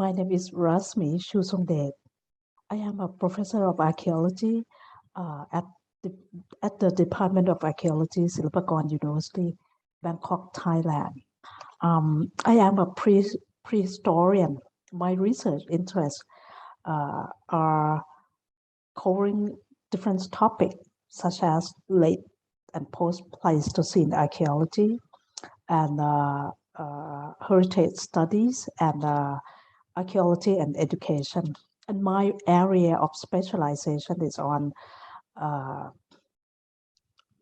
My name is Rasmi Shoocongdej. I am a professor of archaeology at the Department of Archaeology, Silpakorn University, Bangkok, Thailand. I am a prehistorian. My research interests are covering different topics such as late and post-Pleistocene archaeology and heritage studies and archaeology and education. And my area of specialization is on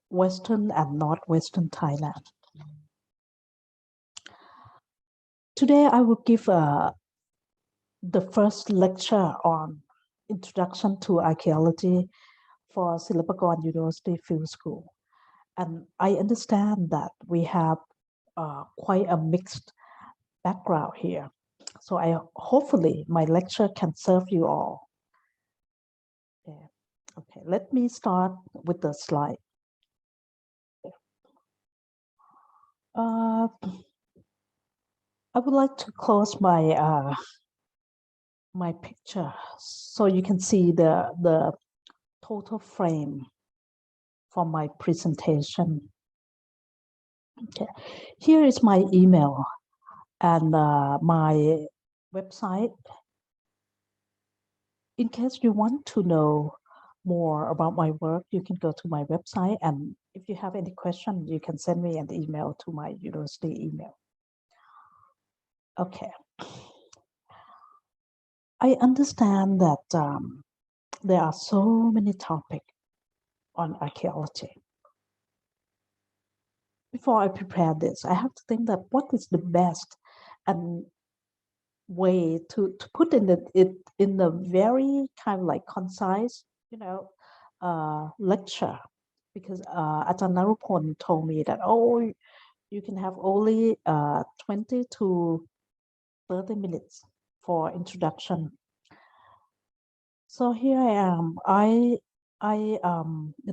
Western and Northwestern Thailand. Today, I will give the first lecture on Introduction to Archaeology for Silpakorn University Field School. And I understand that we have quite a mixed background here. So hopefully my lecture can serve you all. Okay, let me start with the slide. I would like to close my my picture so you can see the total frame for my presentation. Okay, here is my email and my website. In case you want to know more about my work, you can go to my website, and if you have any question, you can send me an email to my university email. Okay. I understand that there are so many topics on archaeology. Before I prepare this, I have to think that what is the best and way to put it in the very kind of like concise, lecture, because Ajahn Narupon told me that, oh, you can have only 20 to 30 minutes for introduction. So here I am. I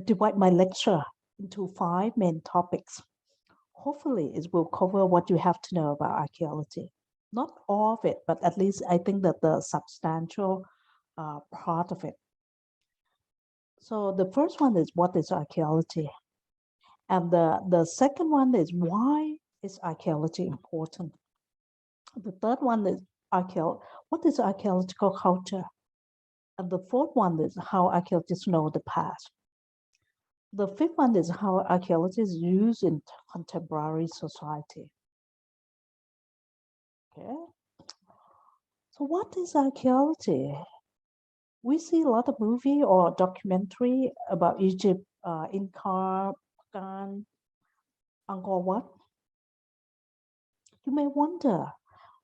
divide my lecture into 5 main topics. Hopefully it will cover what you have to know about archaeology. Not all of it, but at least I think that the substantial part of it. So the first one is, what is archaeology? And the second one is, why is archaeology important? The third one is, what is archaeological culture? And the fourth one is how archaeologists know the past. The fifth one is how archaeology is used in contemporary society. Okay. So what is archaeology? We see a lot of movie or documentary about Egypt, Inca, Pagan, Angkor Wat. You may wonder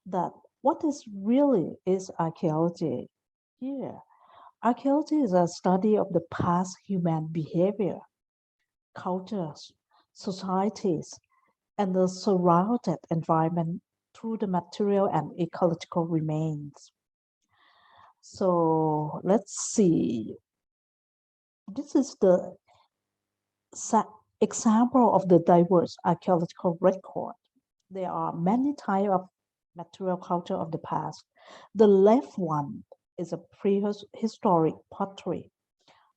that what is archaeology here? Archaeology is a study of the past human behavior, cultures, societies, and the surrounded environment through the material and ecological remains. So let's see. This is the example of the diverse archaeological record. There are many types of material culture of the past. The left one is a prehistoric pottery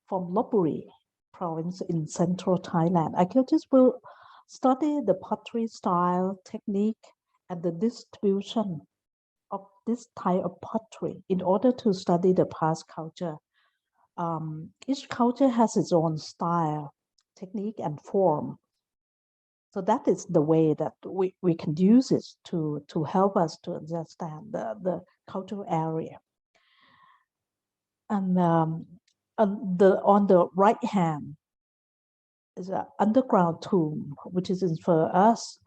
from Lopburi province in central Thailand. Archaeologists will study the pottery style, technique, and the distribution of this type of pottery in order to study the past culture. Each culture has its own style, technique, and form. So that is the way that we can use it to help us to understand the cultural area. And on the right hand is an underground tomb, which is for us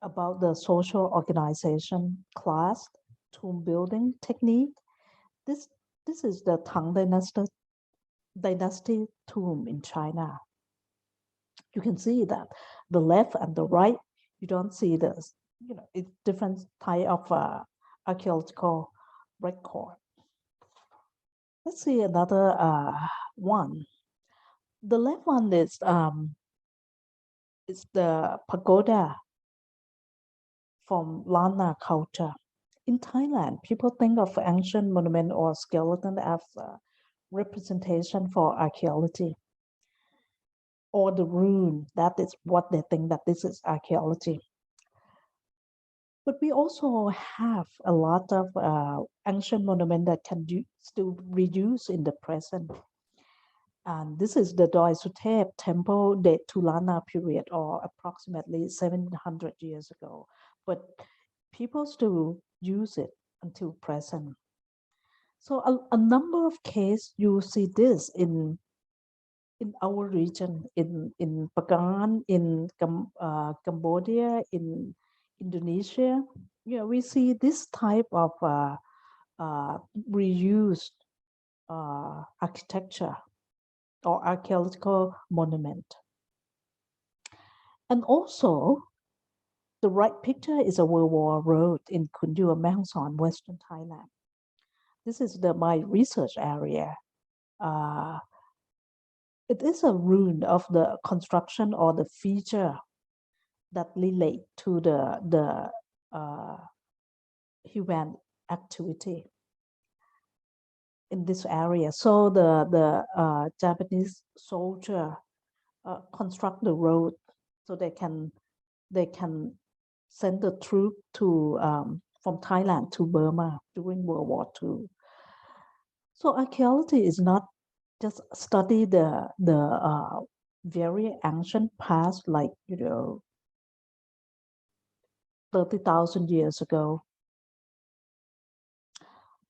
about the social organization, class, tomb building technique. This is the Tang dynasty tomb in China. You can see that the left and the right, you don't see this, it's different type of archaeological record. Let's see another one. The left one is the pagoda from Lana culture. in Thailand, people think of ancient monument or skeleton as a representation for archaeology or the ruin. That is what they think that this is archaeology. But we also have a lot of ancient monument that can still reuse in the present. And this is the Doi Suthep temple date to Lana period, or approximately 700 years ago. But people still use it until present. So a number of cases you see this in our region, in Pagan, in Cambodia, in Indonesia. We see this type of reused architecture or archaeological monument. And also, the right picture is a World War road in Khun Yua, Mae Hong Son, Western Thailand. This is my research area. It is a ruin of the construction or the feature that relate to the human activity in this area. So the Japanese soldier construct the road so they can send the troop to from Thailand to Burma during World War II. So archaeology is not just study the very ancient past, like 30,000 years ago,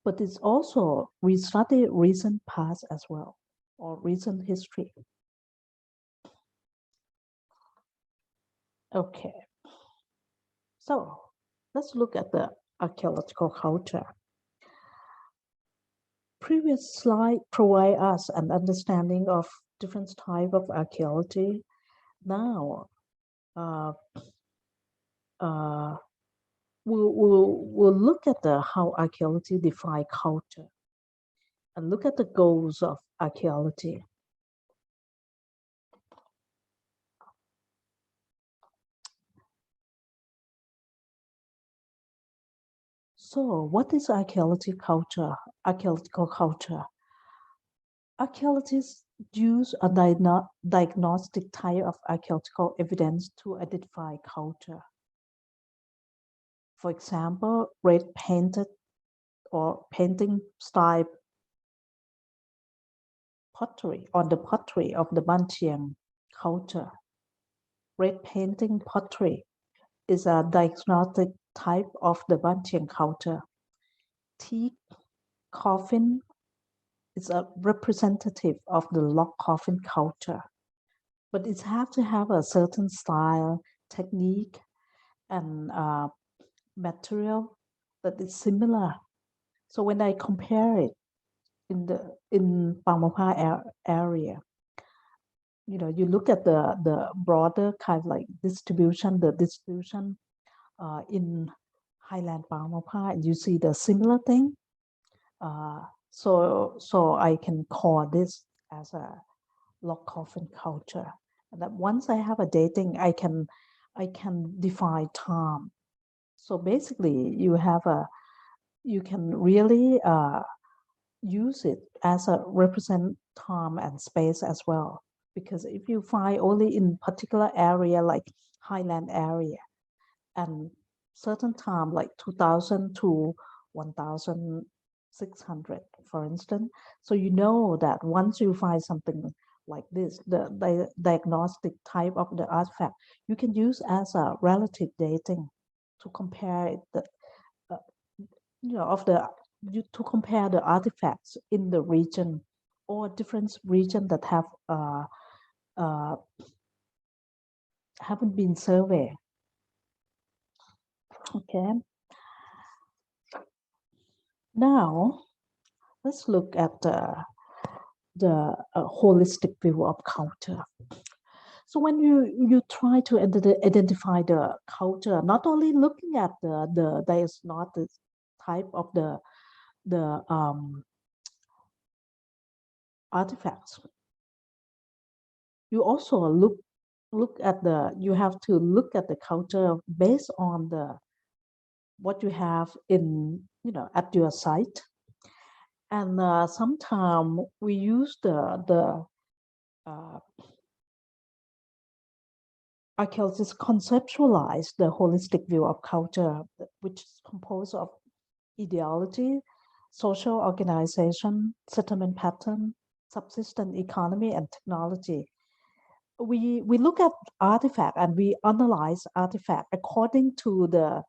but it's also we study recent past as well, or recent history. Okay, so let's look at the archaeological culture. Previous slide provide us an understanding of different type of archaeology. Now, we'll look at how archaeology define culture and look at the goals of archaeology. So, what is archaeological culture? Archaeological culture. Archaeologists use a diagnostic type of archaeological evidence to identify culture. For example, red painted or painting style pottery on the pottery of the Ban Chiang culture. Red painting pottery is a diagnostic type of the Ban Chiang culture. Teak coffin is a representative of the log coffin culture, but it has to have a certain style, technique, and material that is similar. So when I compare it in Pamapa area, you look at the broader kind of like distribution, the distribution in Highland Pamapa, and you see the similar thing. So I can call this as a log coffin culture. And that once I have a dating, I can define time. So basically, you can really use it as a represent time and space as well. Because if you find only in particular area like Highland area and certain time like 2000 to 1600, for instance, so you know that once you find something like this, the diagnostic type of the artifact, you can use as a relative dating to compare it, to compare the artifacts in the region or different region that haven't been surveyed. Okay. Now, let's look at the holistic view of culture. So when you try to identify the culture, not only looking at the diagnostic type of the artifacts, you also you have to look at the culture based on the what you have in, at your site. And sometimes we use the archaeologists conceptualize the holistic view of culture, which is composed of ideology, social organization, settlement pattern, subsistence economy, and technology. We look at artifact and we analyze artifact according to the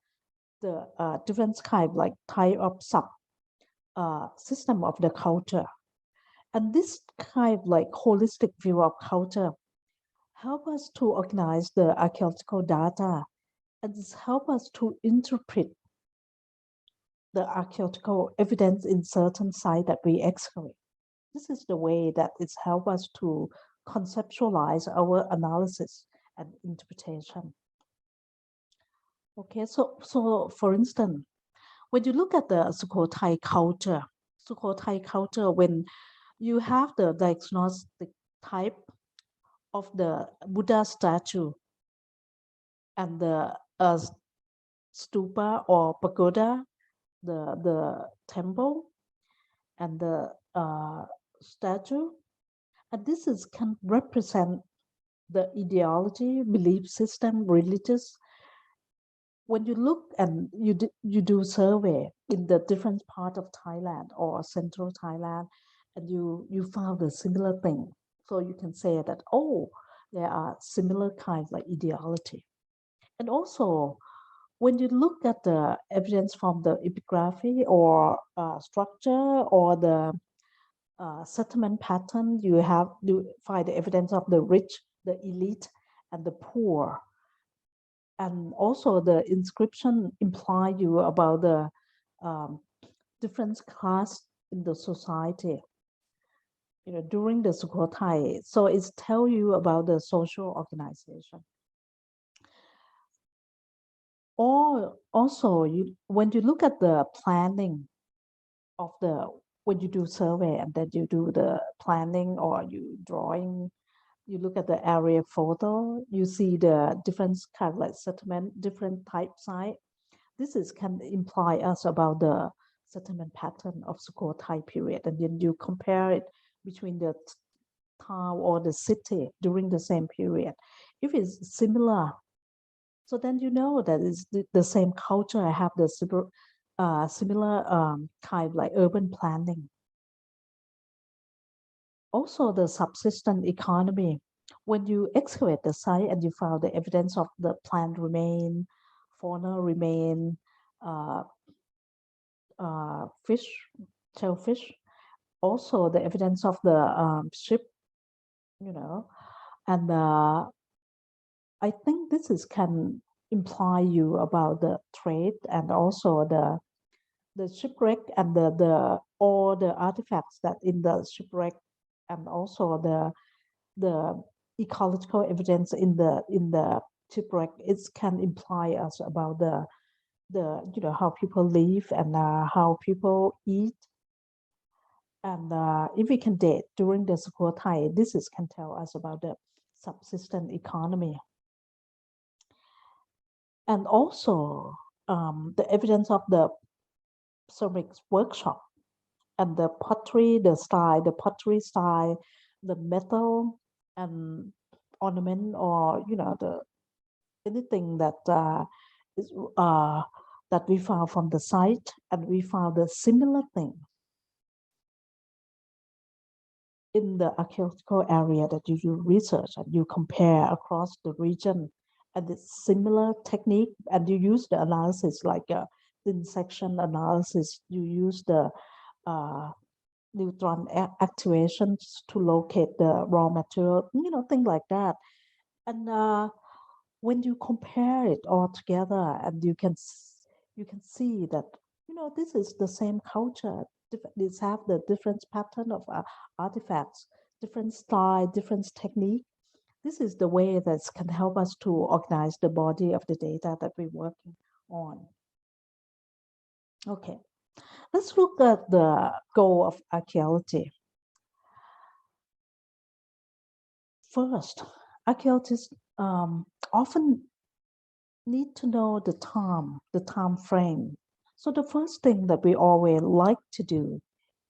different kind, like type of sub system of the culture. And this kind of like holistic view of culture help us to organize the archaeological data, and this help us to interpret the archaeological evidence in certain site that we excavate. This is the way that it's help us to conceptualize our analysis and interpretation. Okay, so for instance, when you look at the Sukhothai culture, when you have the diagnostic type of the Buddha statue and the stupa or pagoda, the temple and the statue, and this is can represent the ideology, belief system, religious. When you look and you do survey in the different part of Thailand or central Thailand, and you found a similar thing, so you can say that, oh, there are similar kinds like ideology. And also, when you look at the evidence from the epigraphy or structure or the settlement pattern, you find the evidence of the rich, the elite, and the poor. And also the inscription imply you about the um, different class in the society, during the Sukhothai. So it's tell you about the social organization. Or also, when you look at the planning of the when you do survey and then you do the planning or you drawing, you look at the area photo, you see the different kind of like settlement, different type site. This is can imply us about the settlement pattern of Sukhothai period, and then you compare it between the town or the city during the same period. If it's similar, so then you know that it's the same culture. I have the similar kind like urban planning. Also, the subsistence economy. When you excavate the site and you found the evidence of the plant remain, fauna remain, uh, fish, shellfish, also the evidence of the ship, you know, and I think this is can imply you about the trade and also the shipwreck and the all the artifacts that in the shipwreck, and also the ecological evidence in the shipwreck. It can imply us about the how people live and how people eat. And if we can date during the Sukhothai, this is can tell us about the subsistence economy. And also the evidence of the ceramics workshop and the pottery, the pottery style, the metal and ornament, or the anything that is that we found from the site, and we found a similar thing in the archaeological area that you do research and you compare across the region, and it's similar technique, and you use the analysis like a thin section analysis. You use the neutron activations to locate the raw material, things like that. And when you compare it all together, and you can see that this is the same culture. These have the different pattern of artifacts, different style, different technique. This is the way that can help us to organize the body of the data that we're working on. Okay, let's look at the goal of archaeology. First, archaeologists often need to know the time frame. So the first thing that we always like to do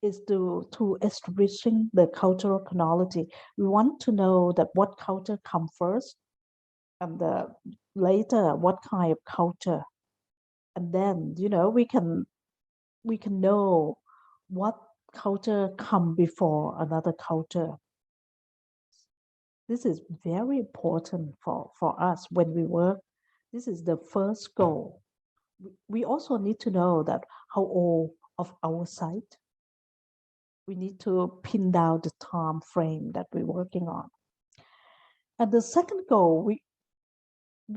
is to establishing the cultural chronology. We want to know that what culture come first, and later what kind of culture, and then we can know what culture come before another culture. This is very important for us when we work. This is the first goal. We also need to know that how old of our site. We need to pin down the time frame that we're working on. And the second goal, we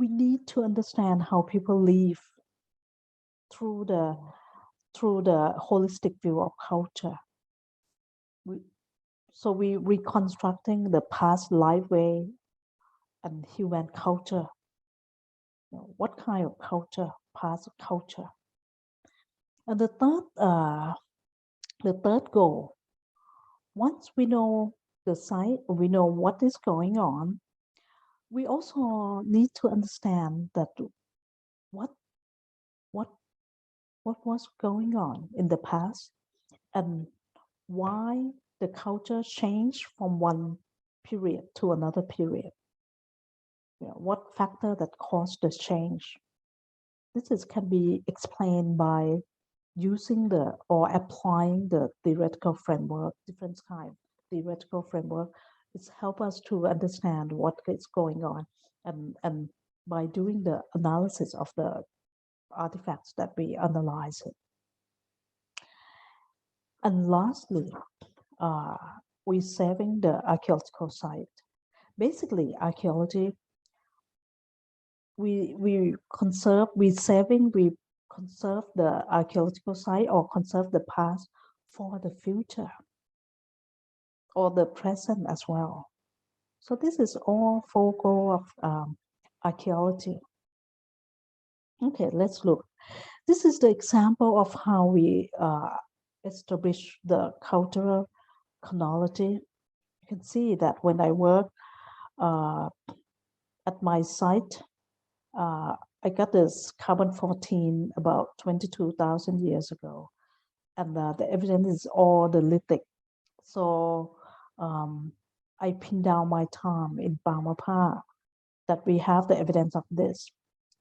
need to understand how people live through the holistic view of culture. So we reconstructing the past life way and human culture. What kind of culture, past culture. And the third goal, once we know the site, we know what is going on, we also need to understand that what what what was going on in the past and why the culture changed from one period to another period. What factor that caused the change? This can be explained by using or applying the theoretical framework, different kind theoretical framework. It's help us to understand what is going on, and by doing the analysis of the artifacts that we analyze it. And lastly, we're saving the archaeological site. Basically, archaeology, we conserve the archaeological site or conserve the past for the future or the present as well. So this is all four goals of archaeology. Okay, let's look. This is the example of how we establish the cultural chronology. You can see that when I work at my site, I got this carbon-14 about 22,000 years ago. And the evidence is all the lithic. So I pin down my time in Bamapa that we have the evidence of this.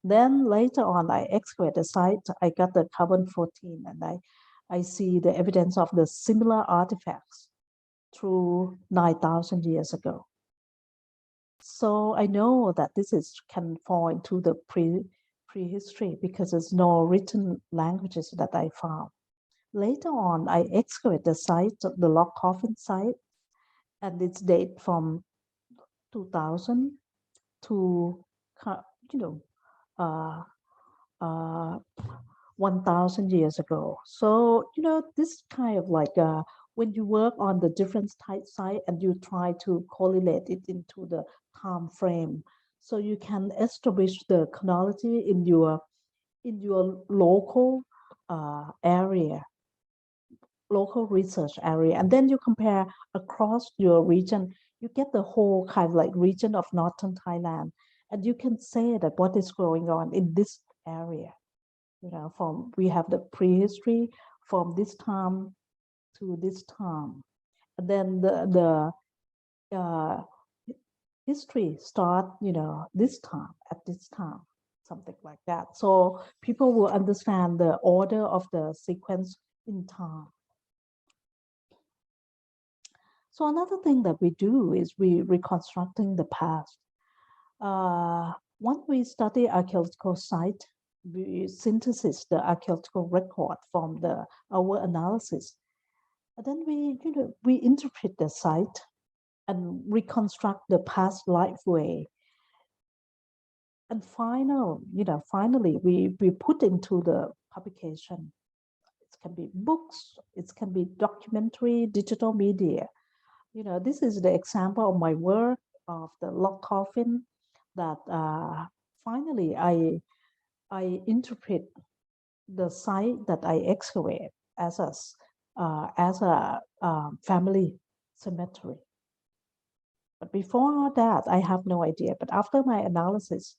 Then later on, I excavate the site. I got the carbon-14, and I see the evidence of the similar artifacts through 9,000 years ago. So I know that can fall into the prehistory because there's no written languages that I found. Later on, I excavate the site, the log coffin site, and it's date from 2000 to 1,000 years ago. So this kind of like when you work on the different type site and you try to correlate it into the time frame, so you can establish the chronology in your local area, local research area, and then you compare across your region. You get the whole kind of like region of northern Thailand, and you can say that what is going on in this area. We have the prehistory from this time to this time, and then the history start, this time at this time, something like that. So people will understand the order of the sequence in time. So another thing that we do is we reconstructing the past. Once we study archaeological site, we synthesize the archaeological record from our analysis, and then we interpret the site and reconstruct the past life way. And finally, we put into the publication. It can be books, it can be documentary, digital media. This is the example of my work of the log coffin that finally I interpret the site that I excavate as a family cemetery. But before that, I have no idea. But after my analysis,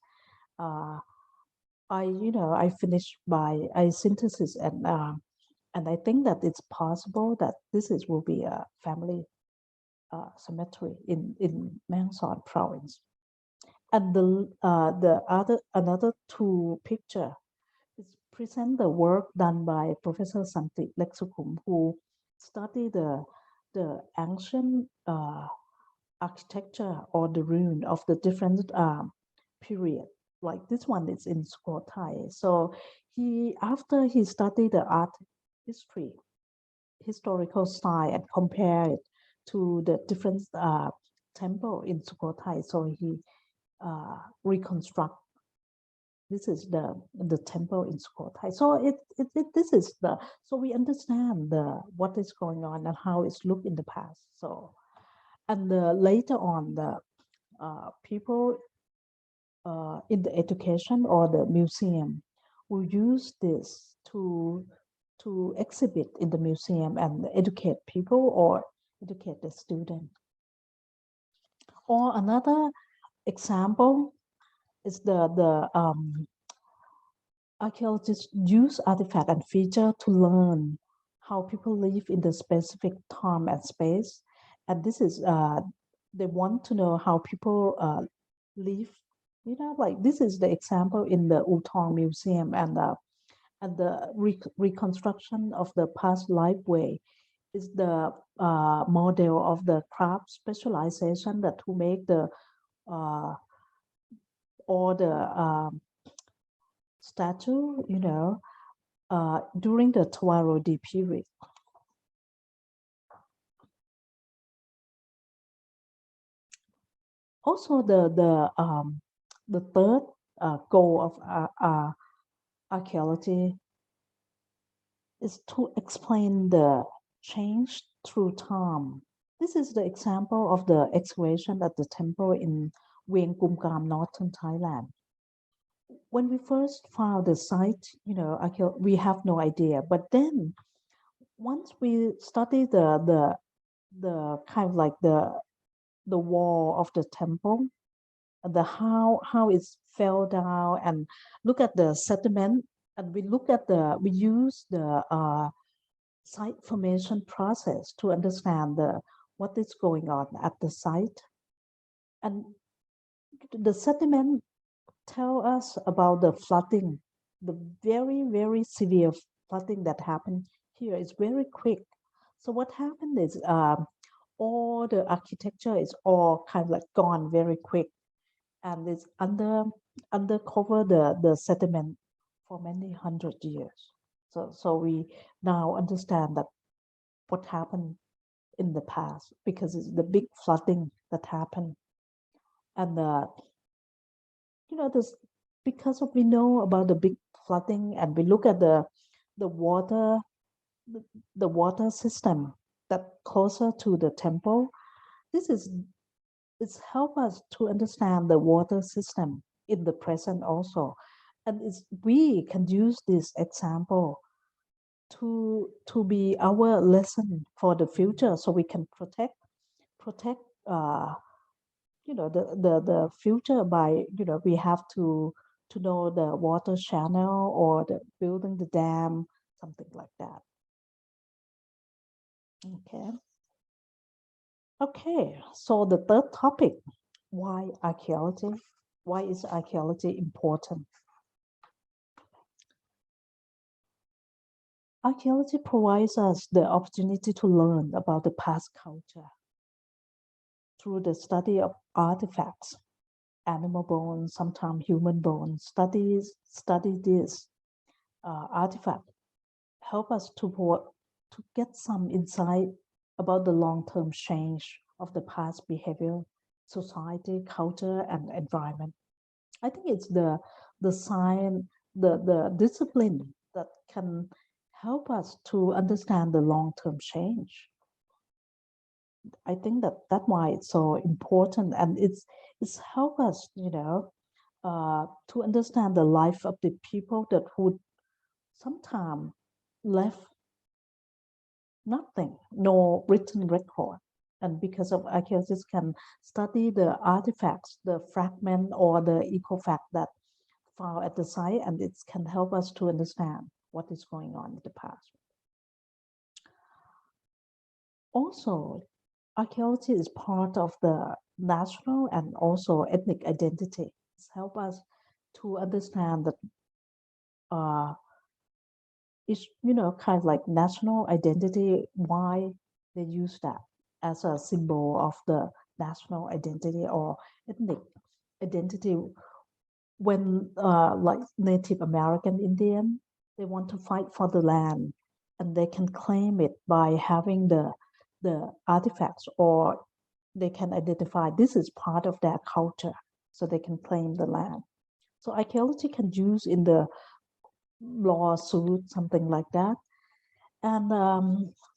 I finished I synthesis and I think that it's possible that will be a family cemetery in Mae Son province. And the another two picture is present the work done by Professor Santi Leksukum, who studied the ancient architecture or the ruin of the different period. Like this one is in Sukotai. So after he studied the art history, historical style, and compare it to the different temple in Sukotai, so he reconstruct. This is the temple in Sukotai. So this is so we understand what is going on and how it's looked in the past. So and later on the people in the education or the museum will use this to exhibit in the museum and educate people or educate the student. Or another example is the archaeologists use artifact and feature to learn how people live in the specific time and space. And this is they want to know how people live. Like this is the example in the Utong Museum, and the reconstruction of the past life way is the model of the craft specialization that to make the or the statue, during the Tawarodi period. Also, the third goal of archaeology is to explain the change through time. This is the example of the excavation at the temple in Wen Kumkam, northern Thailand. When we first found the site, we have no idea. But then, once we study the kind of like the wall of the temple, the how it fell down, and look at the sediment, and we use the site formation process to understand what is going on at the site, and the sediment tell us about the flooding, the very, very severe flooding that happened here. Is very quick. So what happened is all the architecture is all kind of like gone very quick, and it's under cover the sediment for many hundred years. So we now understand that what happened in the past, because it's the big flooding that happened, and this because we know about the big flooding, and we look at the water, the water system that closer to the temple. It's help us to understand the water system in the present also, and we can use this example to be our lesson for the future, so we can protect the future by we have to know the water channel or the building the dam, something like that. Okay, so the third topic, why archaeology? Why is archaeology important? Archaeology provides us the opportunity to learn about the past culture through the study of artifacts, animal bones, sometimes human bones. Study this artifact help us to get some insight about the long-term change of the past behavior, society, culture, and environment. I think it's the science, the discipline that can help us to understand the long-term change. I think that's why it's so important, and it's help us, to understand the life of the people that would sometimes left nothing, no written record. And because of archaeologists can study the artifacts, the fragment or the ecofact that found at the site, and it can help us to understand what is going on in the past. Also, archaeology is part of the national and also ethnic identity. It's help us to understand that it's, kind of like national identity, why they use that as a symbol of the national identity or ethnic identity. When like Native American Indian, they want to fight for the land, and they can claim it by having the artifacts, or they can identify this is part of their culture, so they can claim the land. So archaeology can use in the lawsuit, something like that. And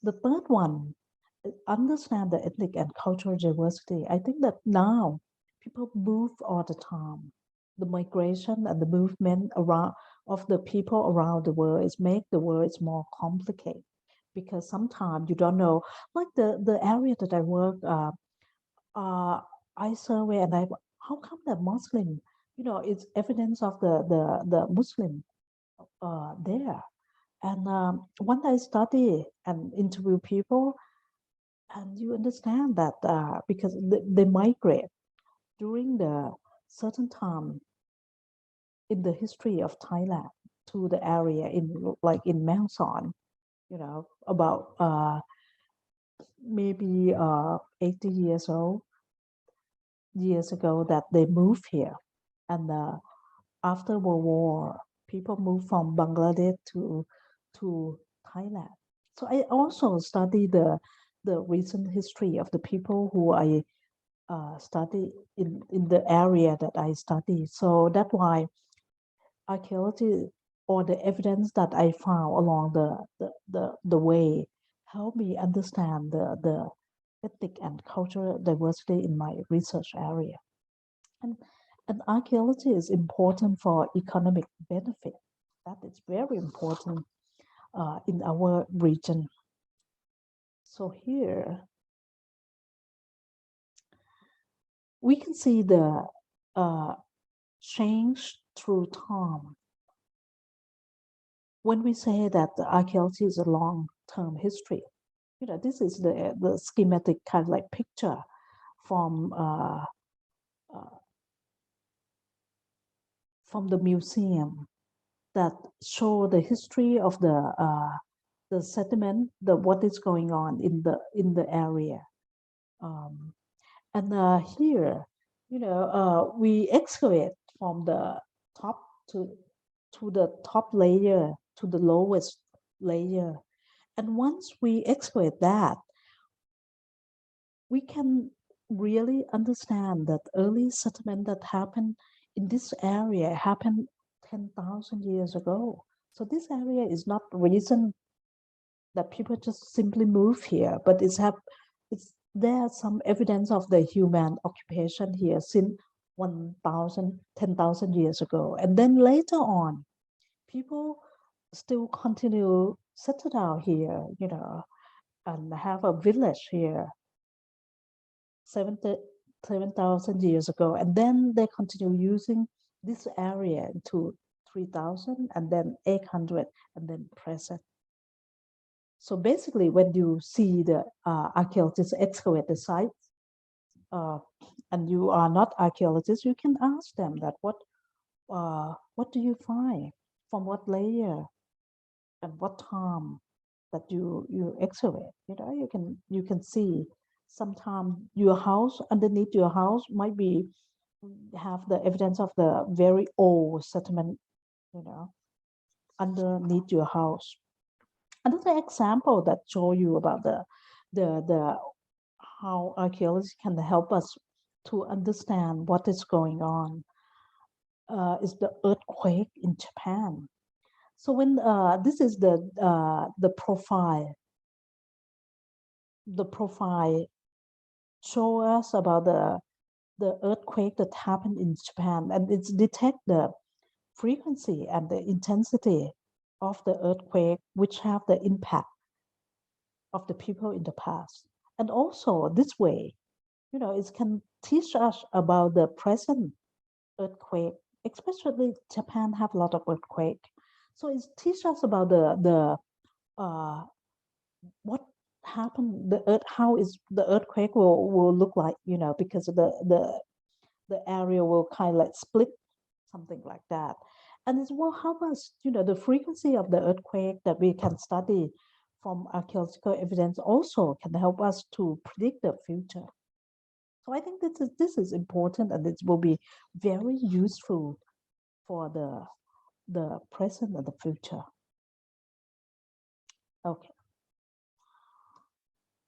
the third one, understand the ethnic and cultural diversity. I think that now people move all the time. The migration and the movement around of the people around the world is make the world is more complicated, because sometimes you don't know. Like the area that I work, I survey, and how come the Muslim? It's evidence of the Muslim there. And when I study and interview people, and you understand that because they migrate during the certain time in the history of Thailand to the area in like in Mae Son, about maybe 80 years ago that they moved here. And after World War, people moved from Bangladesh to Thailand. So I also study the recent history of the people who I study in the area that I study. So that's why archaeology or the evidence that I found along the way help me understand the ethnic and cultural diversity in my research area. And, and archaeology is important for economic benefit. That is very important in our region. So here we can see the change through time. When we say that the archaeology is a long-term history, this is the schematic kind of like picture from the museum that show the history of the settlement, what is going on in the area. And here, we excavate from the top to the top layer to the lowest layer. And once we excavate that, we can really understand that early settlement that happened in this area happened 10,000 years ago. So this area is not recent that people just simply move here, but there's some evidence of the human occupation here since 10,000 years ago. And then later on, people still continue settle down here, and have a village here 7,000 years ago. And then they continue using this area to 3,000 and then 800 and then present. So basically, when you see the archaeologists excavate the sites, and you are not archaeologists, you can ask them that what do you find, from what layer, and what time that you excavate. You can see sometimes your house, underneath your house might be have the evidence of the very old settlement, underneath your house. Another example that show you about the how archaeology can help us to understand what is going on is the earthquake in Japan. So when this is the profile. The profile show us about the earthquake that happened in Japan, and it's detect the frequency and the intensity of the earthquake, which have the impact of the people in the past. And also this way, it can teach us about the present earthquake especially Japan have a lot of earthquake. So it teaches us about the what happened, the earth, how is the earthquake will look like, because the area will kind of like split, something like that. And it will help us, the frequency of the earthquake that we can study from archaeological evidence also can help us to predict the future. So I think this is important, and it will be very useful for the present and the future. Okay.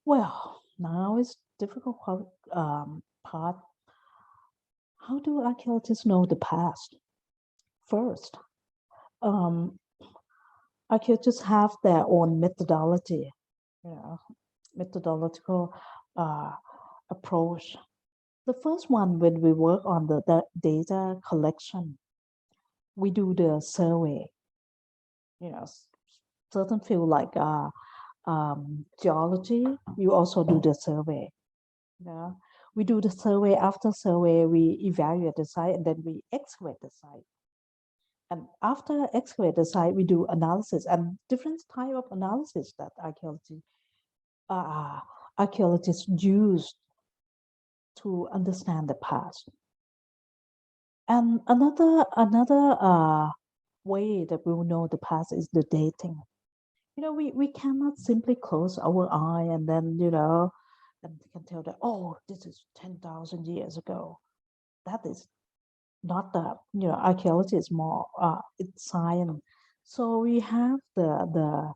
Well, now is difficult part. How do archaeologists know the past? First, um, archaeologists have their own methodology, methodological uh, approach. The first one, when we work on the data collection, we do the survey. Certain field like geology, you also do the survey. We do the survey. After survey, we evaluate the site, and then we excavate the site. And after excavate the site, we do analysis, and different type of analysis that archaeologists use to understand the past. And another way that we will know the past is the dating. We cannot simply close our eye and then, and can tell that, oh, this is 10,000 years ago. That is not the, archaeology is more, it's science. So we have the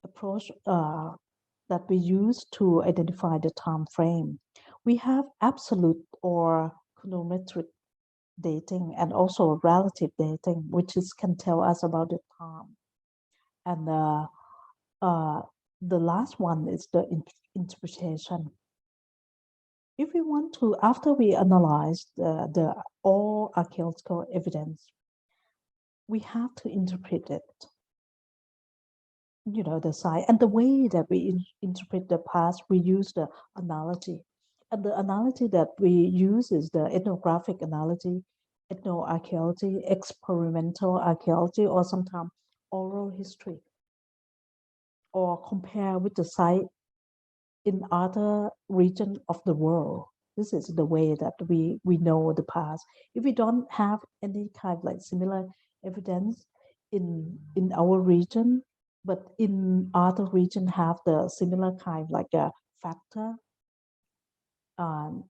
approach that we use to identify the time frame. We have absolute or chronometric dating, and also relative dating, which can tell us about the time. And the last one is the interpretation. If we want to, after we analyze the all archaeological evidence, we have to interpret it. The site, and the way that we interpret the past, we use the analogy. And the analogy that we use is the ethnographic analogy, ethnoarchaeology, experimental archaeology, or sometimes oral history, or compare with the site in other region of the world. This is the way that we know the past. If we don't have any kind of like similar evidence in our region, but in other region have the similar kind, like a factor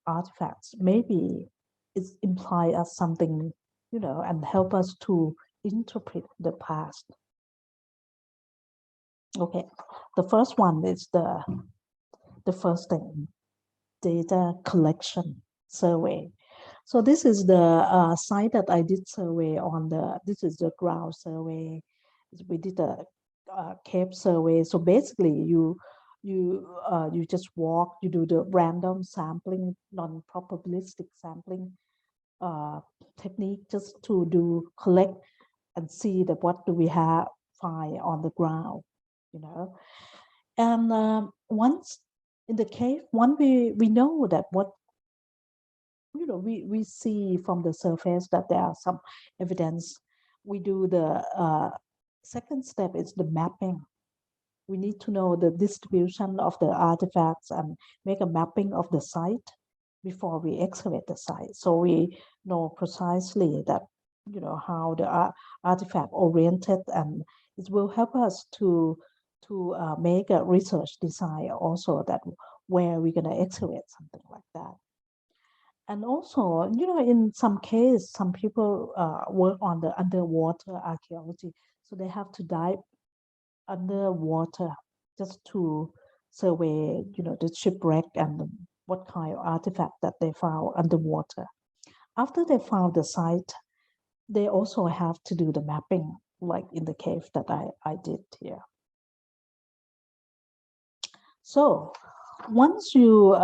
artifacts, maybe it imply us something, and help us to interpret the past. Okay, the first one is the first thing, data collection survey. So this is the site that I did survey on. This is the ground survey. We did a cave survey. So basically, you just walk. You do the random sampling, non-probabilistic sampling technique, just to collect and see that what do we have find on the ground, And once in the cave, we know that what we see from the surface that there are some evidence. We do the second step is the mapping. We need to know the distribution of the artifacts and make a mapping of the site before we excavate the site. So we know precisely that, how the artifact oriented, and it will help us to make a research design also, that where we're going to excavate, something like that. And also, in some case, some people work on the underwater archaeology. So they have to dive underwater just to survey, the shipwreck and what kind of artifact that they found underwater. After they found the site, they also have to do the mapping, like in the cave that I did here. So once you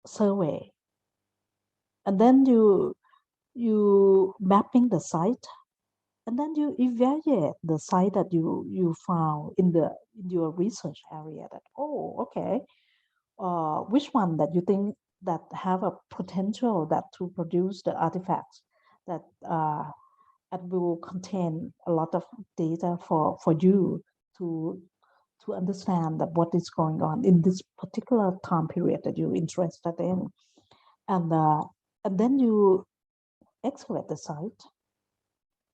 survey, and then you mapping the site, and then you evaluate the site that you found in your research area. That, oh, okay, which one that you think that have a potential that to produce the artifacts that and will contain a lot of data for you to understand that what is going on in this particular time period that you're interested in, and then you excavate the site,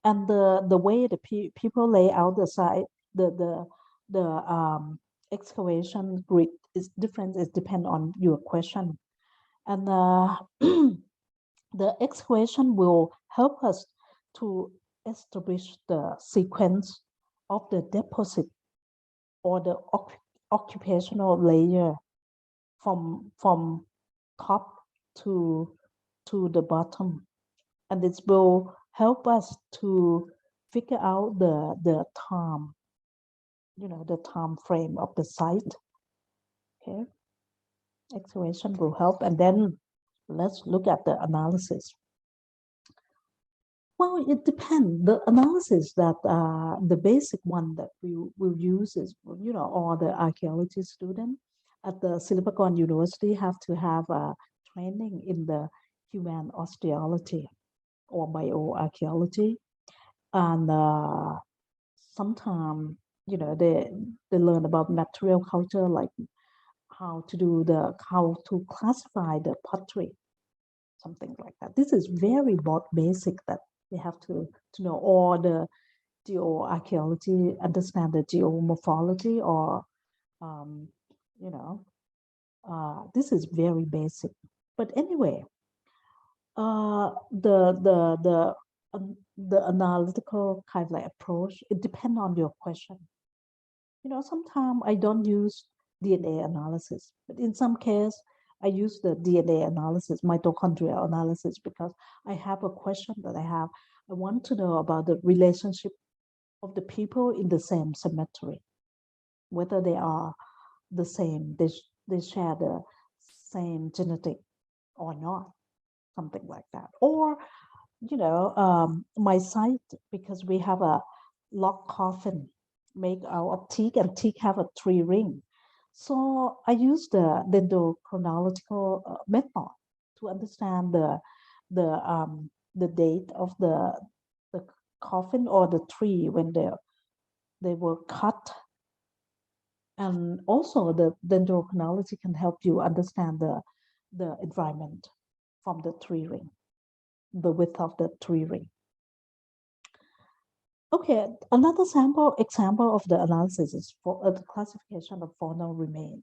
and the way the people lay out the site, the excavation grid is different. It depends on your question, and the excavation will help us to establish the sequence of the deposit or the occupational layer from top to the bottom, and it will help us to figure out the time, the time frame of the site. Okay, excavation will help, and then let's look at the analysis. Well, it depends. The analysis that the basic one that we will use is, all the archaeology students at the Silpakorn University have to have a training in the human osteology or bioarchaeology, and sometimes they learn about material culture, like how to classify the pottery, something like that. This is very basic that they have to know, or the geoarchaeology, understand the geomorphology, or this is very basic. But anyway, the analytical kind of like approach, it depends on your question. Sometimes I don't use DNA analysis, but in some case I use the DNA analysis, mitochondrial analysis, because I have a question that I want to know about the relationship of the people in the same cemetery, whether they are the same, they share the same genetic or not, something like that. Or, my site, because we have a log coffin made out of teak, and teak have a 3 ring. So I use the dendrochronological method to understand the date of the coffin or the tree when they were cut. And also the dendrochronology can help you understand the environment from the 3 ring, the width of the 3 ring. Okay, another example of the analysis is for the classification of faunal remain.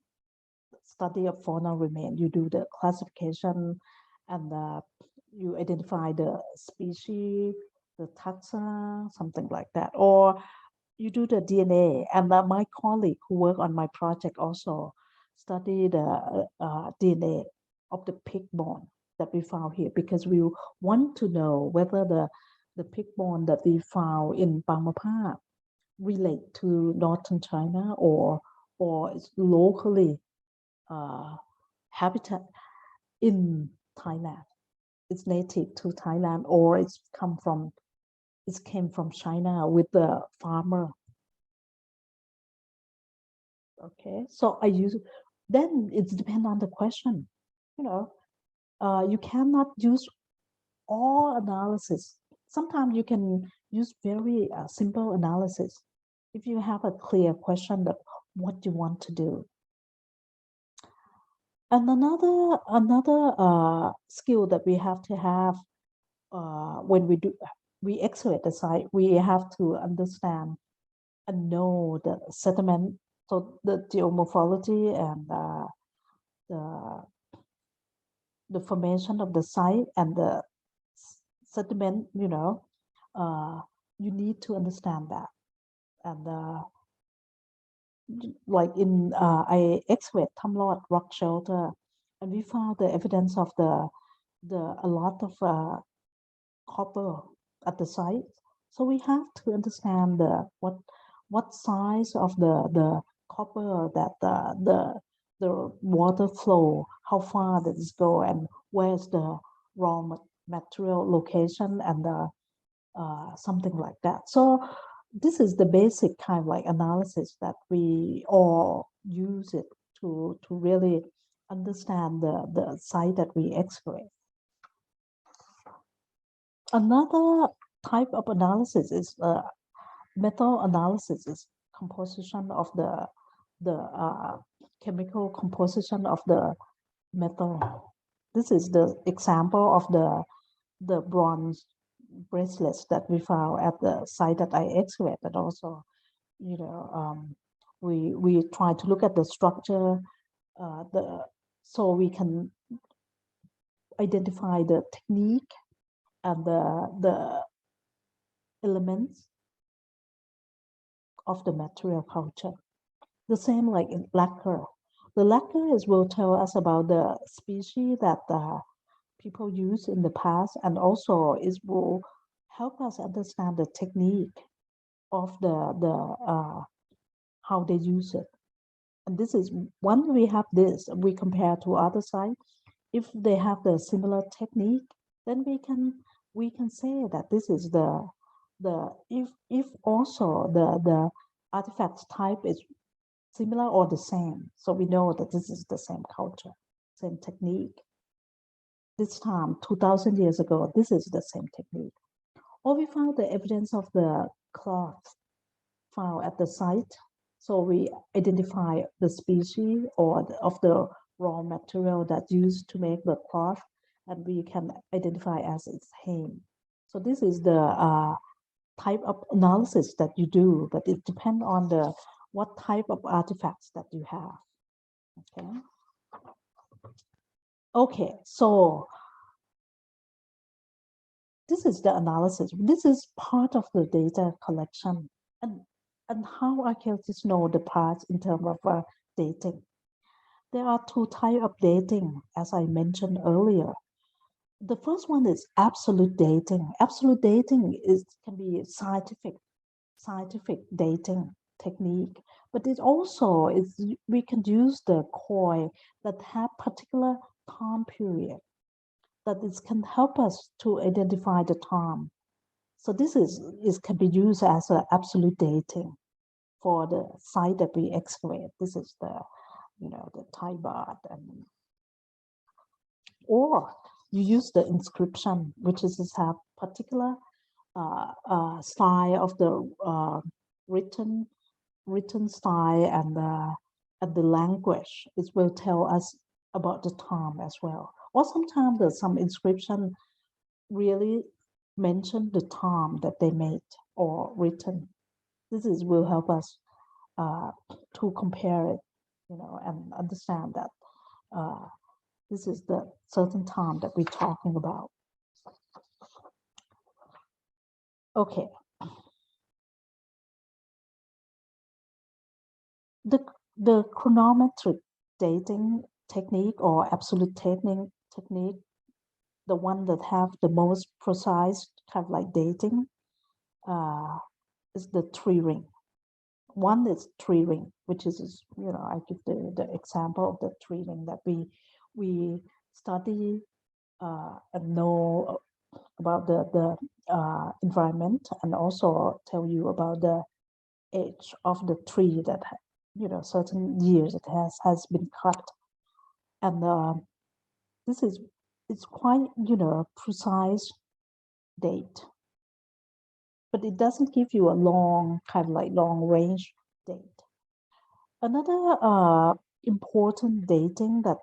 Study of faunal remain. You do the classification, and you identify the species, the taxa, something like that. Or you do the DNA. And my colleague who worked on my project also studied the DNA of the pig bone that we found here, because we want to know whether the pig bone that we found in Bangma relate to northern China or it's locally habitat in Thailand. It's native to Thailand, or it came from China with the farmer. Okay, so then it depends on the question. You cannot use all analysis. Sometimes you can use very simple analysis if you have a clear question that what you want to do. And another skill that we have to have when we excavate the site, we have to understand and know the sediment, so the geomorphology and the formation of the site and the sediment. You need to understand that. And like I excavate Tamlot rock shelter, and we found the evidence of a lot of copper at the site. So we have to understand what size of the copper that the water flow, how far does it go, and where's the raw material location, and something like that. So this is the basic kind of like analysis that we all use it to really understand the site that we excavate. Another type of analysis is metal analysis, is composition of the chemical composition of the metal. This is the example of the bronze bracelets that we found at the site that I excavated, but also, you know, we try to look at the structure, so we can identify the technique and the elements of the material culture. The same like in lacquer. The lacquer will tell us about the species that people use in the past, and also it will help us understand the technique of the how they use it. And this is when we have this, we compare to other sites. If they have the similar technique, then we can say that this is the if also the artifact type is similar or the same, so we know that this is the same culture, same technique. This time, 2,000 years ago, this is the same technique. Or we found the evidence of the cloth found at the site. So we identify the species or of the raw material that used to make the cloth, and we can identify as its hem. So this is the type of analysis that you do, but it depends on the what type of artifacts that you have. Okay. Okay, so this is the analysis. This is part of the data collection, and how archaeologists know the parts in terms of dating. There are two types of dating, as I mentioned earlier. The first one is absolute dating. Absolute dating can be scientific dating technique, but it also is we can use the coin that have particular time period that it can help us to identify the time. So this can be used as an absolute dating for the site that we excavate. This is the the Thai bath, and or you use the inscription, which is have particular style of the written style and the language. It will tell us about the time as well. Or sometimes there's some inscription really mention the time that they made or written. This will help us to compare it, and understand that this is the certain time that we're talking about. Okay. The chronometric dating technique or absolute technique, the one that have the most precise kind of like dating, is the tree ring. One is tree ring, which is, I give the example of the tree ring that we study and know about the environment, and also tell you about the age of the tree that certain years it has been cut, and this is it's quite precise date, but it doesn't give you a long kind of like long range date. Another important dating that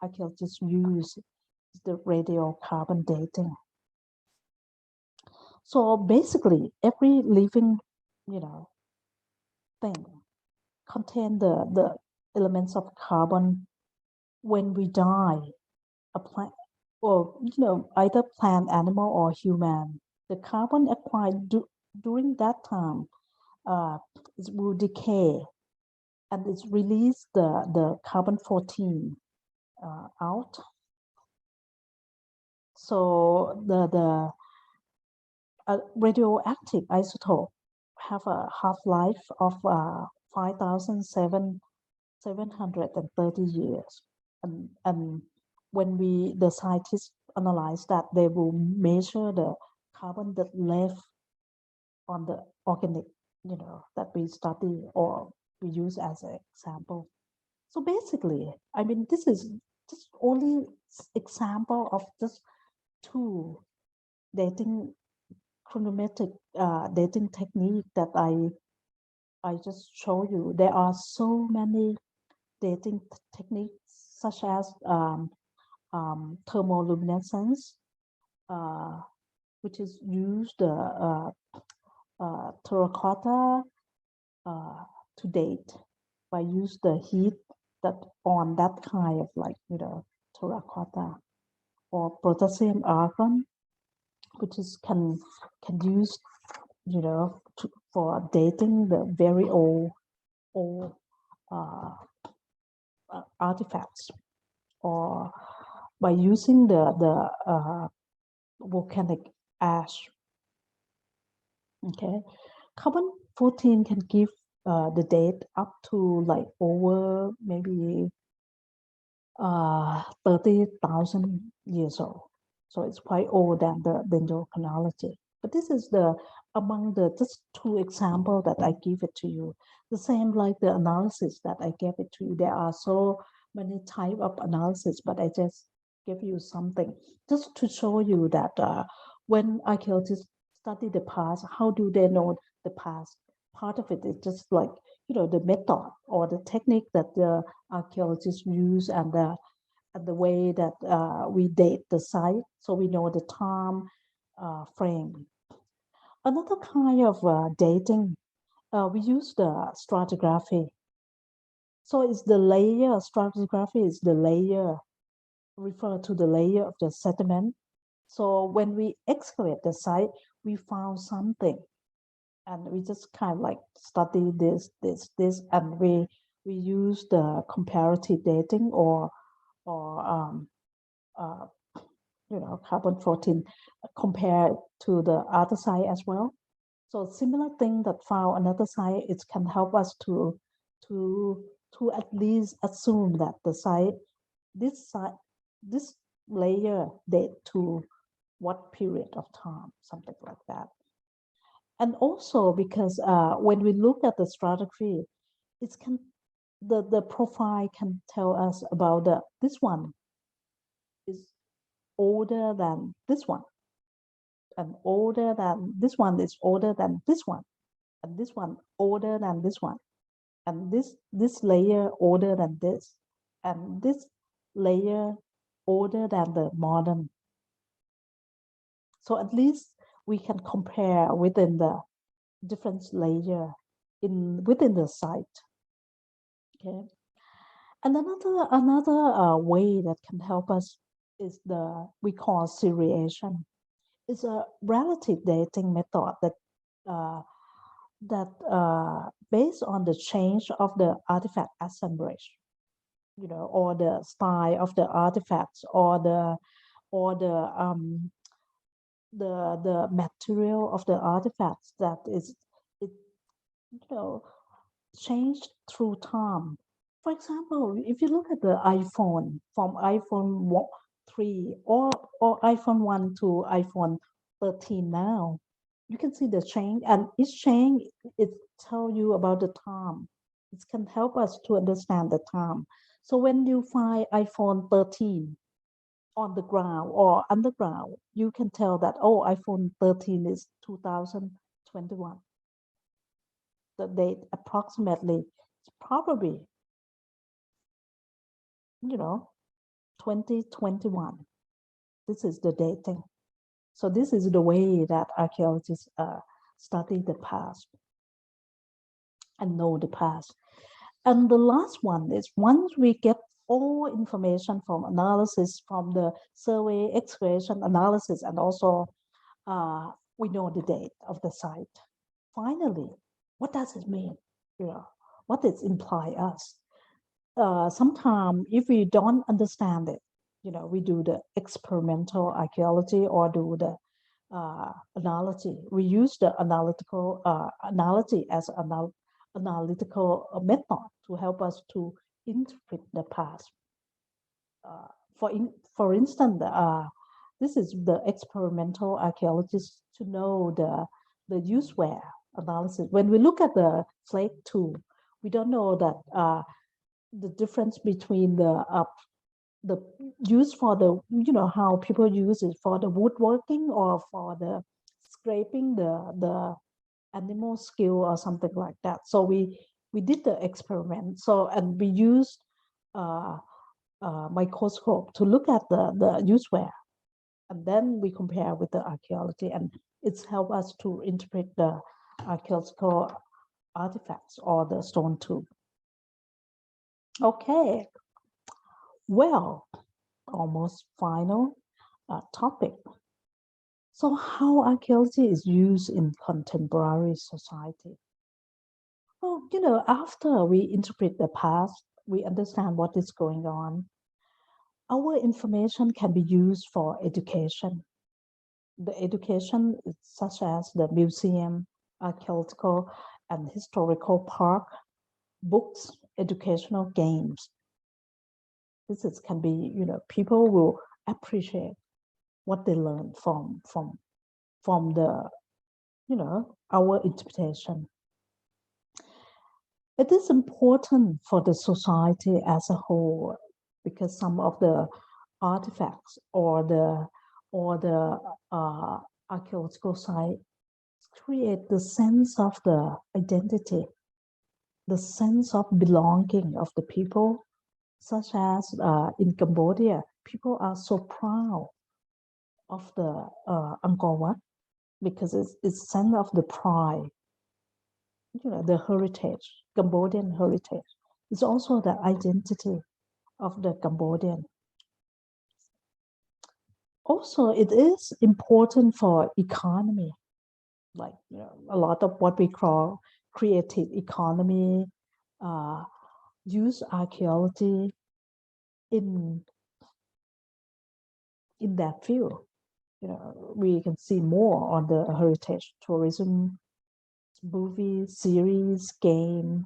archaeologists use is the radiocarbon dating. So basically, every living, thing contain the elements of carbon. When we die, a plant, or either plant, animal, or human, the carbon acquired during that time it will decay, and it's released the carbon 14 out. So the radioactive isotope have a half-life of 5,730 years, and when the scientists analyze that, they will measure the carbon that left on the organic, that we study or we use as an example. So basically, I mean, this is just only example of just two dating chronometric dating technique that I just show you. There are so many dating techniques such as thermoluminescence, which is used terracotta to date by use the heat that on that kind of terracotta, or potassium argon, which is can use for dating the very old artifacts, or by using the volcanic ash. Okay, carbon 14 can give the date up to like over maybe 30,000 years old. So it's quite old than the dendrochronology. But this is among the just two examples that I give it to you. The same like the analysis that I gave it to you. There are so many type of analysis, but I just give you something just to show you that when archaeologists study the past, how do they know the past? Part of it is just like, the method or the technique that the archaeologists use, and the way that we date the site, so we know the time frame. Another kind of dating, we use the stratigraphy. So it's the layer, stratigraphy is the layer, refer to the layer of the sediment. So when we excavate the site, we found something, and we just kind of like study this, and we use the comparative dating or carbon 14 compared to the other site as well. So similar thing that found another site, it can help us to at least assume that the site, this layer date to what period of time, something like that. And also because when we look at the stratigraphy, the profile can tell us about this one is older than this one, and older than this one is older than this one, and this one older than this one, and this layer older than this, and this layer older than the modern. So at least we can compare within the different layer within the site. Okay, and another way that can help us is we call seriation. It's a relative dating method that based on the change of the artifact assemblage, or the style of the artifacts, or the material of the artifacts that is changed through time. For example, if you look at the iPhone, from iPhone 3 or iPhone 1 to iPhone 13 now, you can see the change, and each change, it tells you about the time. It can help us to understand the time. So when you find iPhone 13 on the ground or underground, you can tell that, oh, iPhone 13 is 2021. The date approximately is probably 2021. This is the dating. So this is the way that archaeologists study the past and know the past. And the last one is, once we get all information from analysis, from the survey, excavation, analysis, and also we know the date of the site. Finally, what does it mean? What does it imply us? Sometimes if we don't understand it, we do the experimental archaeology or do the analogy. We use the analytical analogy as an analytical method to help us to interpret the past. For instance, this is the experimental archaeologists to know the use where analysis. When we look at the flake tool, we don't know that the difference between the the use for the, how people use it for the woodworking or for the scraping the animal skill or something like that. So we did the experiment. So, and we used microscope to look at the useware, and then we compare with the archaeology, and it's helped us to interpret the archaeological artifacts or the stone tool. Okay, well, almost final topic. So how archaeology is used in contemporary society? Well, after we interpret the past, we understand what is going on. Our information can be used for education. The education such as the museum, archaeological and historical park, books, educational games. This can be, people will appreciate what they learn from the, our interpretation. It is important for the society as a whole because some of the artifacts or the archaeological sites create the sense of the identity, the sense of belonging of the people, such as in Cambodia, people are so proud of the Angkor Wat because it's sense of the pride, the heritage, Cambodian heritage. It's also the identity of the Cambodian. Also, it is important for economy, like a lot of what we call creative economy, use archaeology in that field. We can see more on the heritage tourism, movie, series, game,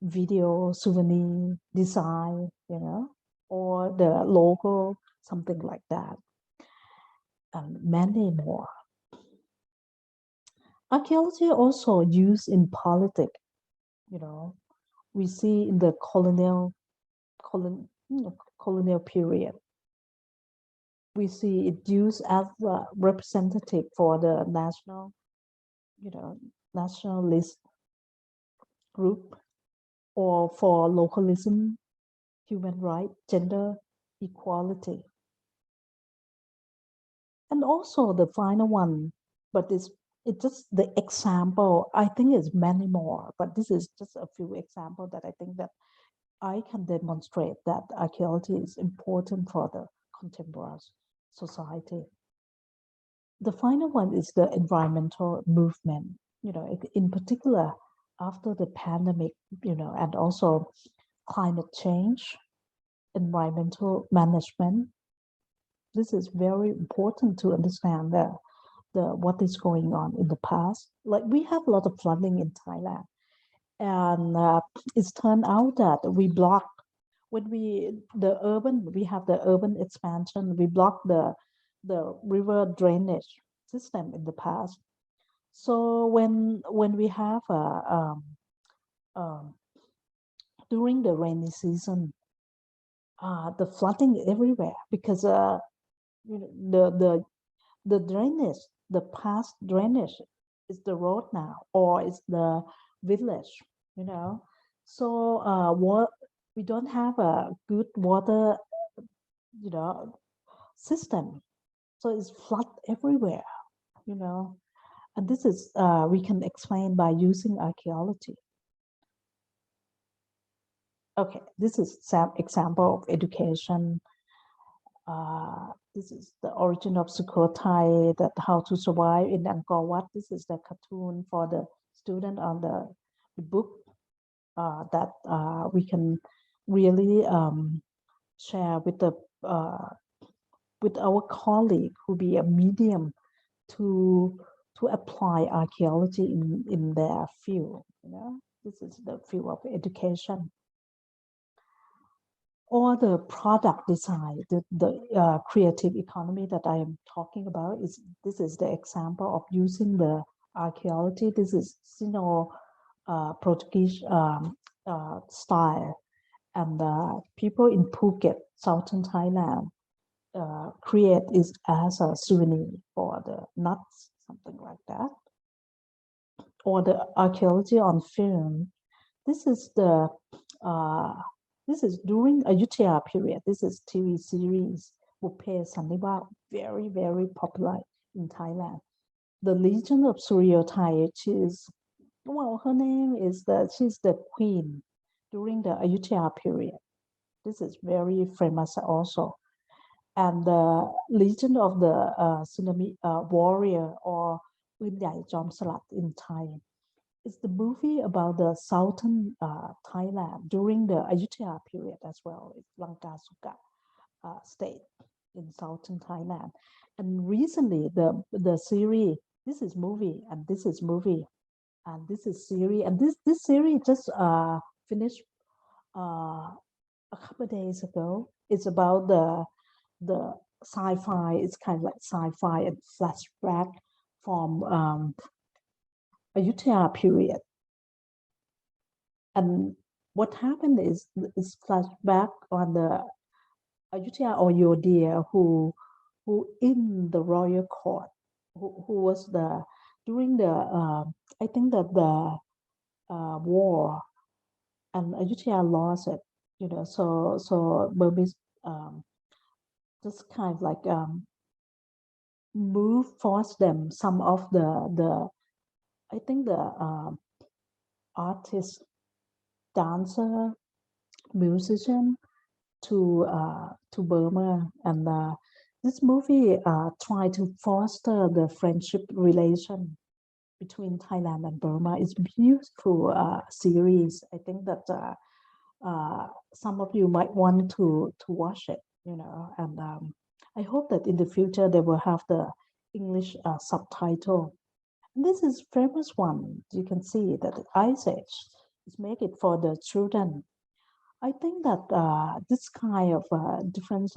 video, souvenir, design, or the logo, something like that, and many more. Archaeology also used in politics. We see in the colonial period, we see it used as a representative for the nationalist group, or for localism, human rights, gender equality. And also the final one, but it's just the example. I think it's many more, but this is just a few examples that I think that I can demonstrate that archaeology is important for the contemporary society. The final one is the environmental movement, in particular after the pandemic, and also climate change, environmental management. This is very important to understand what is going on in the past. Like we have a lot of flooding in Thailand, and it's turned out that we block when we have the urban expansion. We block the river drainage system in the past. So when we have during the rainy season, the flooding everywhere because the drainage, the past drainage is the road now, or it's the village, So what we don't have a good water, system, so it's flood everywhere, And this is we can explain by using archaeology. Okay, this is some example of education. This is the origin of Shoocongdej, that how to survive in Angkor Wat. This is the cartoon for the student on the book that we can really share with with our colleague who be a medium to apply archaeology in their field. This is the field of education. Or the product design, the creative economy that I am talking about, this is the example of using the archaeology. This is Portuguese style, and people in Phuket, southern Thailand, create it as a souvenir for the nuts, something like that. Or the archaeology on film. This is the this is during Ayutthaya period. This is TV series Bupphe Sannibal, very popular in Thailand. The Legend of Suryothai, her name is she's the queen during the Ayutthaya period. This is very famous also. And the Legend of the Tsunami Warrior orปืนใหญ่จอมสลัด in Thai. It's the movie about the southern Thailand during the Ayutthaya period as well. It's Lanka Suka state in southern Thailand. And recently the series, this is movie and this is movie and this is series, and this series just finished a couple of days ago. It's about the sci-fi. It's kind of like sci-fi and flashback from Ayutthaya period. And what happened is flashback on the Ayutthaya or Yodhya who in the royal court, who was during the I think that the war, and Ayutthaya lost it, so Burmese just kind of like force them, some of the I think the artist, dancer, musician to Burma, and this movie tried to foster the friendship relation between Thailand and Burma. It's a beautiful series. I think that some of you might want to watch it, and I hope that in the future they will have the English subtitle. This is famous one. You can see that Ice Age is make it for the children. I think that this kind of different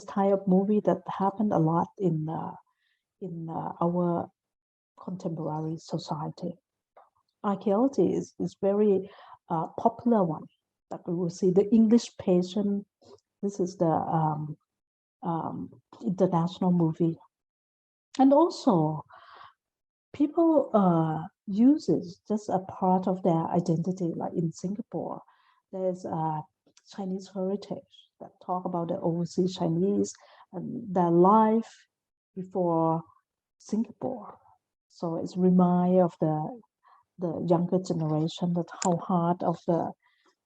type of movie that happened a lot in our contemporary society. Archaeology is very popular one that we will see. The English Patient. This is the international movie. And also, people use it just a part of their identity. Like in Singapore, there's Chinese heritage that talk about the overseas Chinese and their life before Singapore. So it's remind of the younger generation that how hard of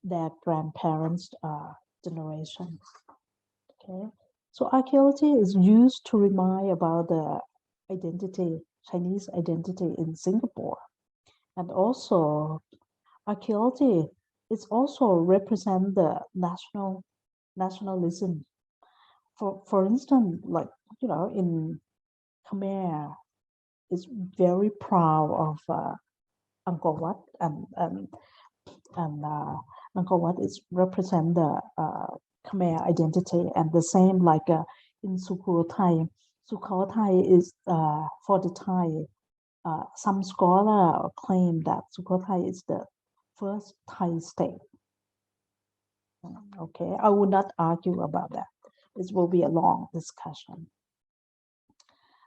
their grandparents' generation. Okay, so archaeology is used to remind about the identity, Chinese identity in Singapore. And also archaeology is also represent the nationalism. For instance, like, in Khmer is very proud of Angkor Wat, and Angkor Wat is represent the Khmer identity, and the same like in Sukhotay. Sukhotay is for the Thai. Some scholar claim that Sukhotay is the first Thai state. Okay, I will not argue about that. This will be a long discussion.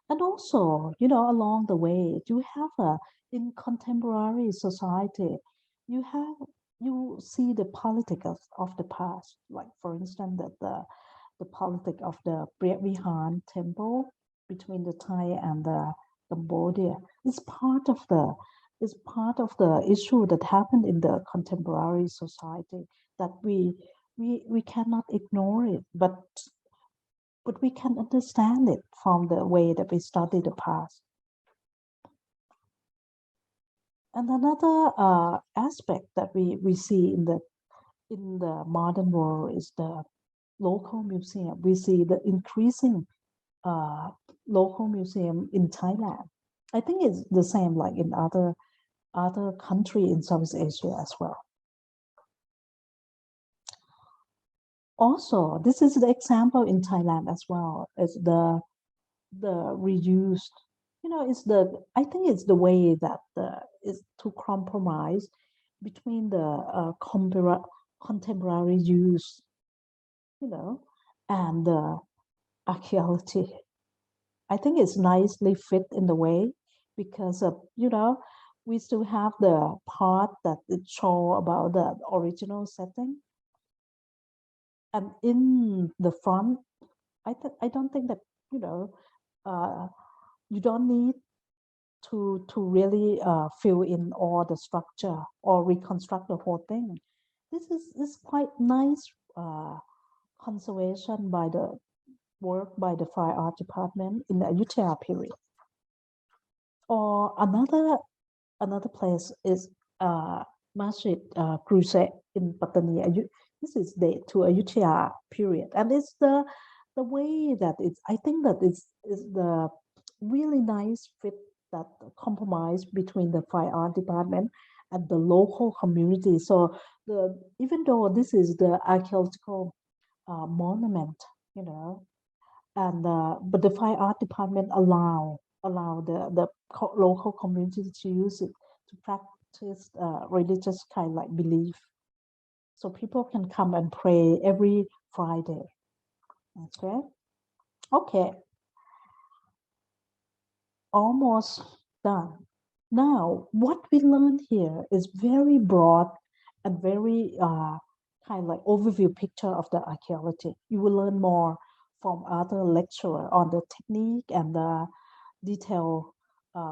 And also, along the way, you have in contemporary society, you see the politics of the past. Like, for instance, that the politics of the Preah Vihan temple between the Thai and the Cambodia is part of the issue that happened in the contemporary society that we cannot ignore it, but we can understand it from the way that we study the past. And another aspect that we see in the modern world is the local museum. We see the increasing local museum in Thailand. I think it's the same like in other country in Southeast Asia as well. Also, this is the example in Thailand as well as the reused. I think it's the way that is to compromise between the contemporary use, and the archaeology. I think it's nicely fit in the way because of, we still have the part that it show about the original setting. And in the front, I don't think that, you don't need to really fill in all the structure or reconstruct the whole thing. This is quite nice conservation by the work by the fine art department in the Ayutthaya period. Or another place is Masjid Crusade in Pattani. This is date to Ayutthaya period, and it's the way that it's. I think that is the really nice fit that compromise between the fine art department and the local community. So even though this is the archaeological monument, and but the fine art department allow the local community to use it to practice religious kind like belief. So people can come and pray every Friday. Okay. Okay. Almost done. Now, what we learned here is very broad and very kind of like overview picture of the archaeology. You will learn more from other lecturer on the technique and the detailed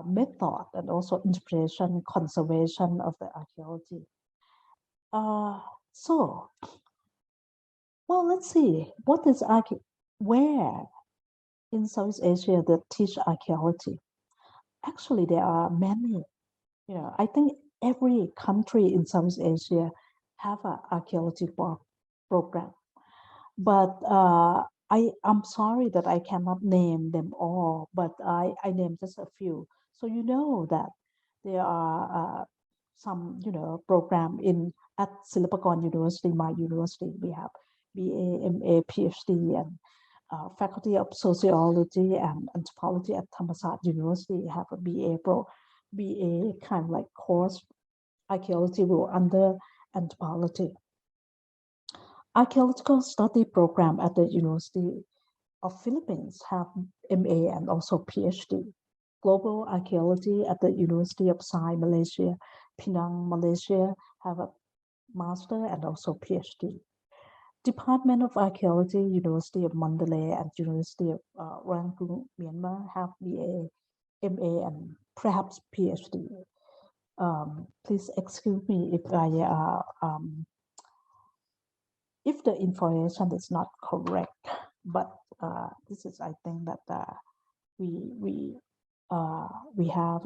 method and also interpretation, conservation of the archaeology. So, well, let's see. What is where in Southeast Asia that teach archaeology? Actually, there are many. I think every country in Southeast Asia have an archaeology program. But I'm sorry that I cannot name them all, but I name just a few. So you know that there are some, program at Silpakorn University, my university, we have BA, MA, PhD, and Faculty of Sociology and Anthropology at Thammasat University have a BA kind of like course, archaeology will under anthropology. Archaeological study program at the University of Philippines have MA and also PhD. Global archaeology at the University of Sai, Malaysia, Penang, Malaysia have a master and also PhD. Department of Archaeology, University of Mandalay and University of Rangoon, Myanmar have BA, MA, and perhaps PhD. Please excuse me if the information is not correct, but this is, I think, that we have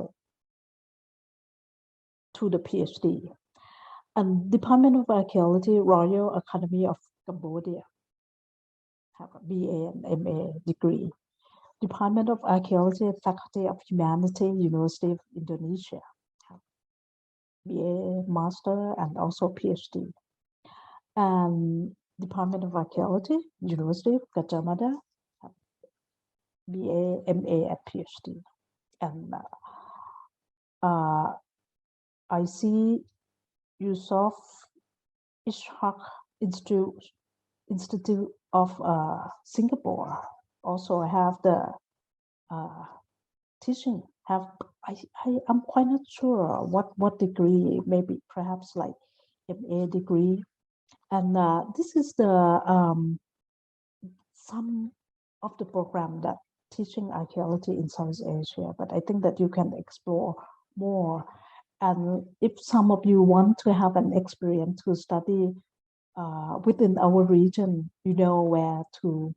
to the PhD. And Department of Archaeology, Royal Academy of Cambodia have a BA and MA degree. Department of Archaeology, Faculty of Humanity, University of Indonesia have BA, Master, and also PhD. And Department of Archaeology, University of Gajah Mada, BA, MA, and PhD. And I see Yusof Ishaq Institute of Singapore also have the teaching. I'm quite not sure what degree, maybe perhaps like MA degree. And this is the some of the program that teaching archaeology in Southeast Asia, but I think that you can explore more. And if some of you want to have an experience to study within our region, you know where to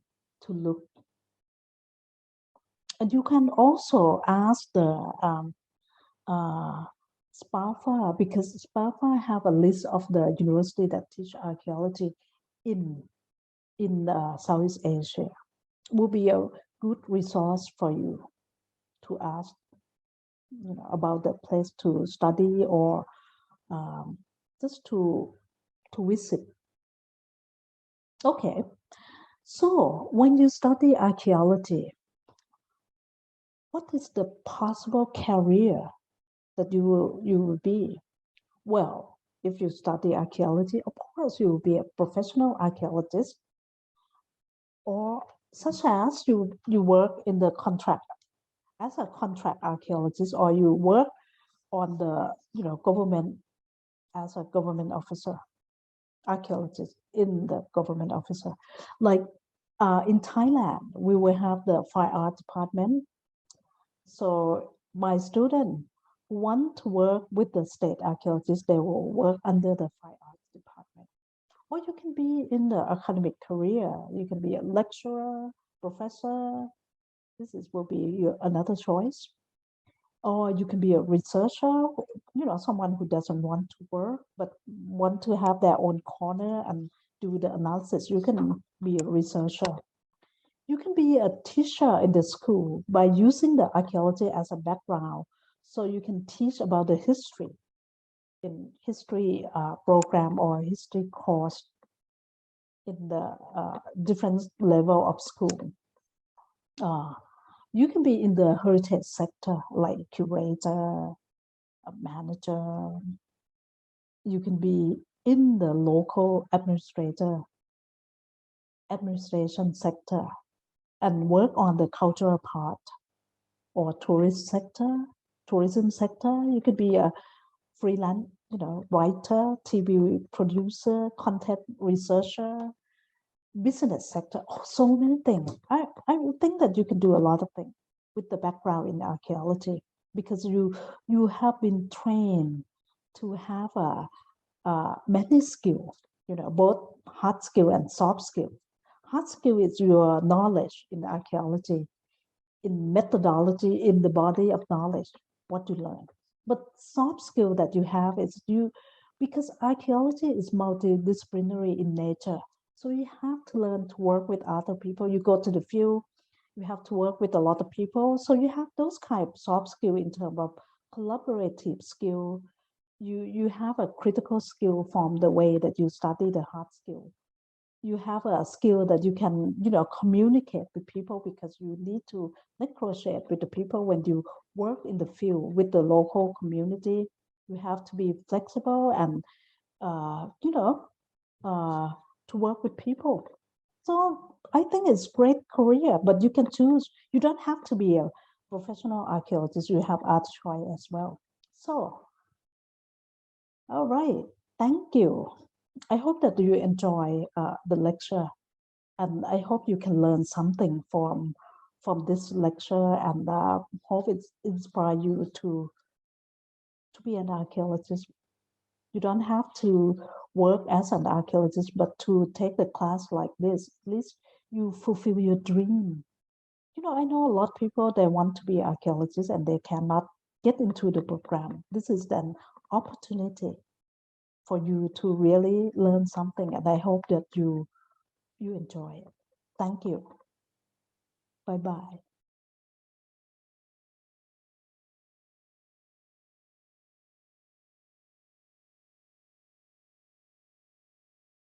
look. And you can also ask the SPAFA, because SPAFA have a list of the university that teach archaeology in Southeast Asia. Will be a good resource for you to ask, about the place to study or just to visit. Okay, so when you study archaeology, what is the possible career that you will be? Well, if you study archaeology, of course you will be a professional archaeologist, or such as you work in the contract as a contract archaeologist, or you work on the government as a government officer, archaeologist in the government officer. Like in Thailand, we will have the fine art department. So my student who want to work with the state archaeologists, they will work under the fine arts department. Or you can be in the academic career. You can be a lecturer, professor. Will be another choice. Or you can be a researcher, someone who doesn't want to work but want to have their own corner and do the analysis. You can be a researcher. You can be a teacher in the school by using the archaeology as a background. So you can teach about the history in history program or history course in the different level of school. You can be in the heritage sector, like curator, a manager. You can be in the local administration sector and work on the cultural part, or tourism sector. You could be a freelance, writer, TV producer, content researcher, business sector. Oh, so many things. I would think that you can do a lot of things with the background in archaeology, because you have been trained to have many skills, both hard skill and soft skill. Hard skill is your knowledge in archaeology, in methodology, in the body of knowledge, what you learn. But soft skill that you have is because archaeology is multidisciplinary in nature. So you have to learn to work with other people. You go to the field, you have to work with a lot of people. So you have those kind of soft skill in terms of collaborative skill. You have a critical skill from the way that you study the hard skill. You have a skill that you can, communicate with people, because you need to negotiate with the people when you work in the field with the local community. You have to be flexible and, to work with people. So I think it's great career, but you can choose. You don't have to be a professional archaeologist. You have other choice as well. So, all right. Thank you. I hope that you enjoy the lecture, and I hope you can learn something from this lecture, and hope it inspire you to be an archaeologist. You don't have to work as an archaeologist, but to take the class like this, at least you fulfill your dream. I know a lot of people, they want to be archaeologists and they cannot get into the program. This is an opportunity for you to really learn something, and I hope that you enjoy it. Thank you. Bye-bye.